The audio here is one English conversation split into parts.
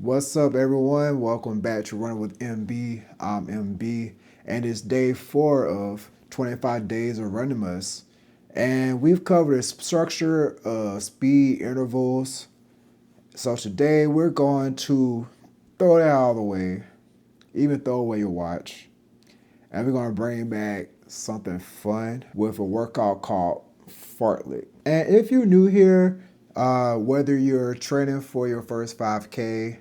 What's up, everyone? Welcome back to Running with MB. I'm MB, and it's day 4 of 25 days of Vlogmas. And we've covered a structure, speed intervals. So today we're going to throw that out of the way, even throw away your watch, and we're going to bring back something fun with a workout called Fartlek. And if you're new here, whether you're training for your first 5K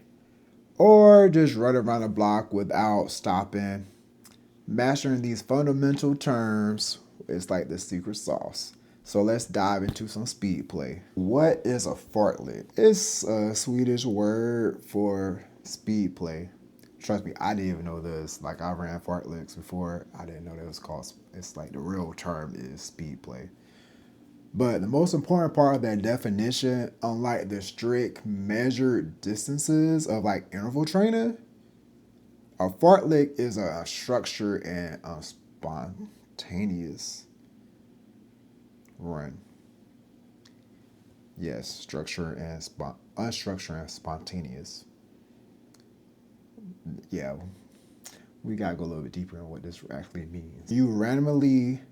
or just run around the block without stopping, mastering these fundamental terms is like the secret sauce. So let's dive into some speed play. What is a fartlek? It's a Swedish word for speed play. Trust me, I didn't even know this. Like, I ran fartleks before. I didn't know that was called, it's like the real term is speed play. But the most important part of that definition, unlike the strict measured distances of like interval training, a fartlek is a structured and spontaneous run. Yes, structured and unstructured and spontaneous. Yeah, we gotta go a little bit deeper on what this actually means. You randomly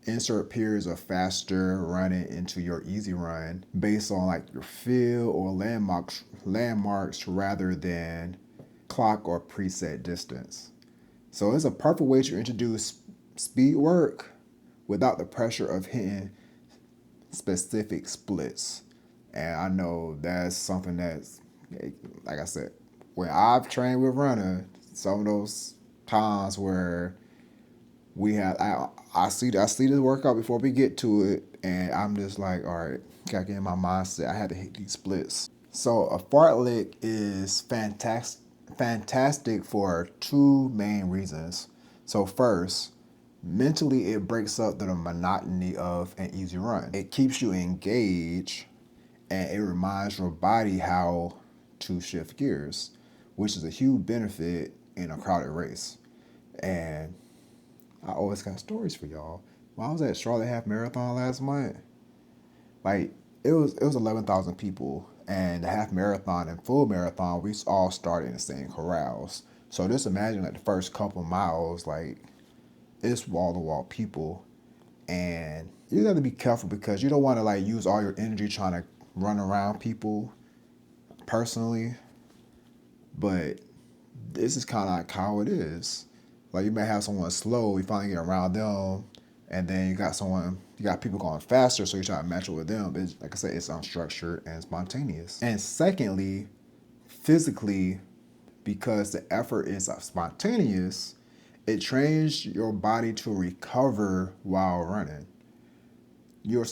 insert periods of faster running into your easy run based on like your field or landmarks rather than clock or preset distance. So it's a perfect way to introduce speed work without the pressure of hitting specific splits. And I know that's something that's, like I said, when I've trained with runner, some of those times where we have I see this workout before we get to it, and I'm just like, all right, gotta get in my mindset. I had to hit these splits. So a fartlek is fantastic for two main reasons. So first, mentally it breaks up the monotony of an easy run. It keeps you engaged, and it reminds your body how to shift gears, which is a huge benefit in a crowded race. And I always got stories for y'all. When I was at Charlotte Half Marathon last month, like it was 11,000 people, and the half marathon and full marathon, we all started in the same corrals. So just imagine like the first couple miles, like it's wall to wall people, and you have to be careful because you don't want to like use all your energy trying to run around people personally. But this is kind of like how it is. Like you may have someone slow, you finally get around them, and then you got people going faster, so you try to match it with them. But like I said, it's unstructured and spontaneous. And secondly, physically, because the effort is spontaneous, it trains your body to recover while running. You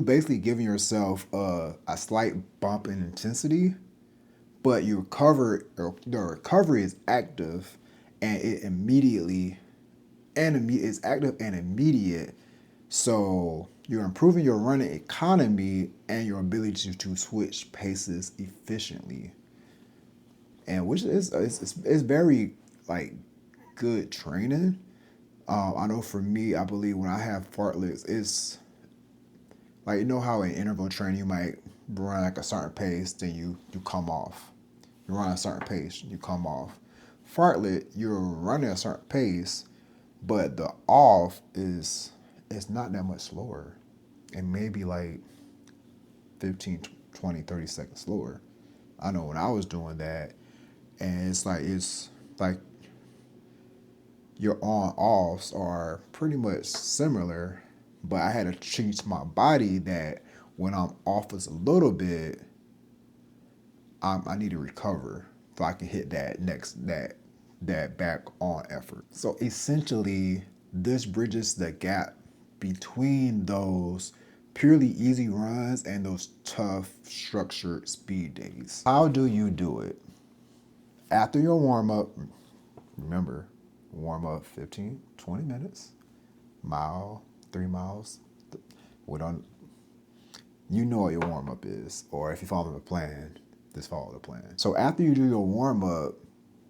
basically giving yourself a slight bump in intensity, but the recovery is active, and it's active and immediate. So you're improving your running economy and your ability to switch paces efficiently, and which is it's very like good training. I know for me, I believe when I have fartleks, it's like, you know how in interval training you might run like a certain pace, then you come off. You run a certain pace, you come off. Fartlek, you're running a certain pace, but the off is it's not that much slower. It may be like 15, 20, 30 seconds slower. I know when I was doing that, and it's like your on-offs are pretty much similar, but I had to teach my body that when I'm off just a little bit, I need to recover so I can hit that back on effort. So essentially, this bridges the gap between those purely easy runs and those tough structured speed days. How do you do it? After your warm up, remember, warm up 15, 20 minutes, mile, 3 miles. We don't, you know what your warm up is, or if you follow the plan, just follow the plan. So after you do your warm up,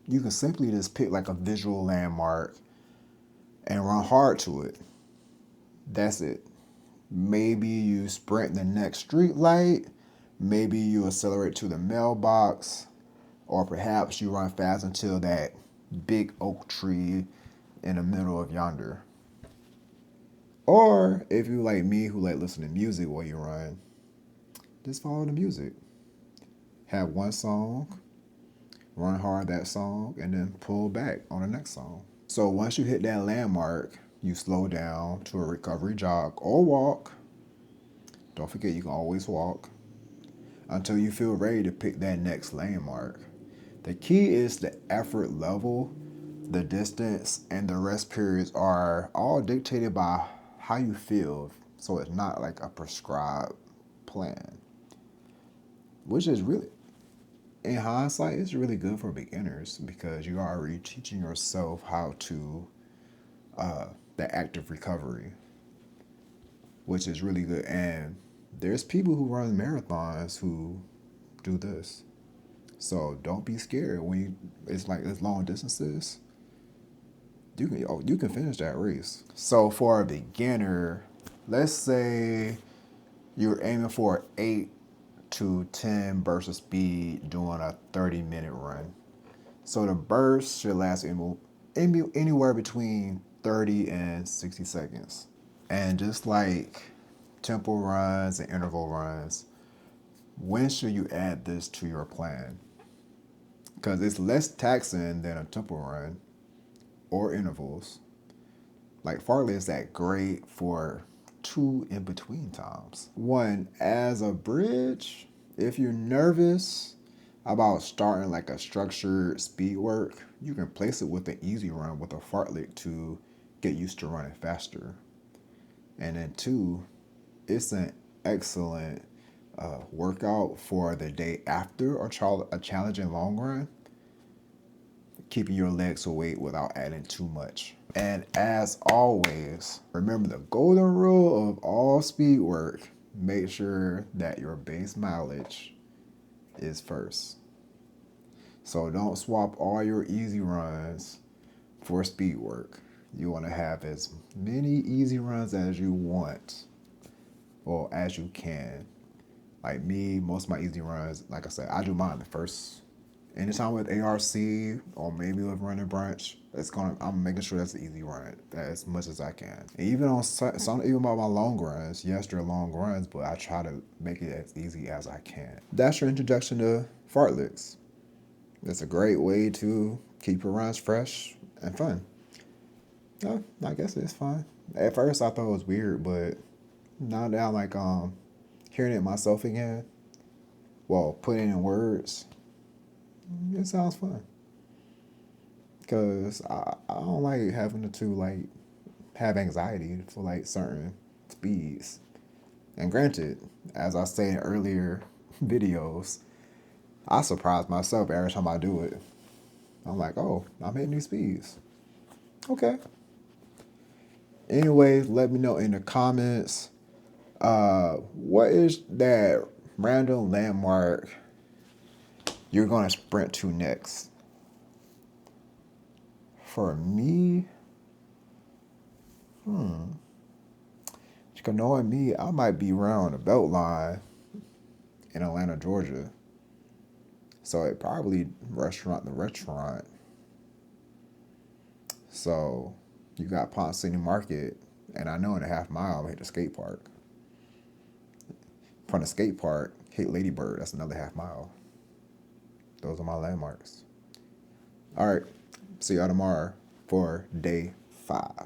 you can simply just pick like a visual landmark and run hard to it. That's it. Maybe you sprint the next street light, Maybe you accelerate to the mailbox, or perhaps you run fast until that big oak tree in the middle of yonder. Or if you like me who like listen to music while you run, just follow the music. Have one song, run hard that song, and then pull back on the next song. So once you hit that landmark, you slow down to a recovery jog or walk. Don't forget you can always walk until you feel ready to pick that next landmark. The key is the effort level, the distance, and the rest periods are all dictated by how you feel. So it's not like a prescribed plan, which is really, in hindsight, it's really good for beginners because you're already teaching yourself how to the active recovery, which is really good. And there's people who run marathons who do this. So don't be scared when it's like it's long distances. You can finish that race. So for a beginner, let's say you're aiming for 8 to 10 bursts of speed doing a 30-minute run. So the burst should last anywhere between 30 and 60 seconds. And just like tempo runs and interval runs, when should you add this to your plan? Because it's less taxing than a tempo run or intervals. Like Fartlek is that great for 2 in between times. 1, as a bridge, if you're nervous about starting like a structured speed work, you can place it with an easy run with a Fartlek to get used to running faster. And then 2, it's an excellent workout for the day after a challenging long run, keeping your legs awake without adding too much. And as always, remember the golden rule of all speed work: make sure that your base mileage is first. So don't swap all your easy runs for speed work. You want to have as many easy runs as you want, or as you can. Like me, most of my easy runs, like I said, I do mine the first. Anytime with ARC or maybe with running brunch, I'm making sure that's an easy run as much as I can. And even on even about my long runs, yes, they're long runs, but I try to make it as easy as I can. That's your introduction to fartleks. It's a great way to keep your runs fresh and fun. Yeah, I guess it's fun. At first I thought it was weird, but now that I'm like hearing it myself again, well, putting it in words, it sounds fun. Cause I don't like having to like have anxiety for like certain speeds. And granted, as I said in earlier videos, I surprise myself every time I do it. I'm like, oh, I'm hitting these speeds. Okay. Anyways, let me know in the comments, what is that random landmark you're gonna sprint to next? For me, knowing me, I might be around the Beltline in Atlanta, Georgia. So it probably restaurant. So you got Ponce City Market, and I know in a half mile I'm hit the skate park. From the skate park, hit Lady Bird. That's another half mile. Those are my landmarks. All right. See y'all tomorrow for day 5.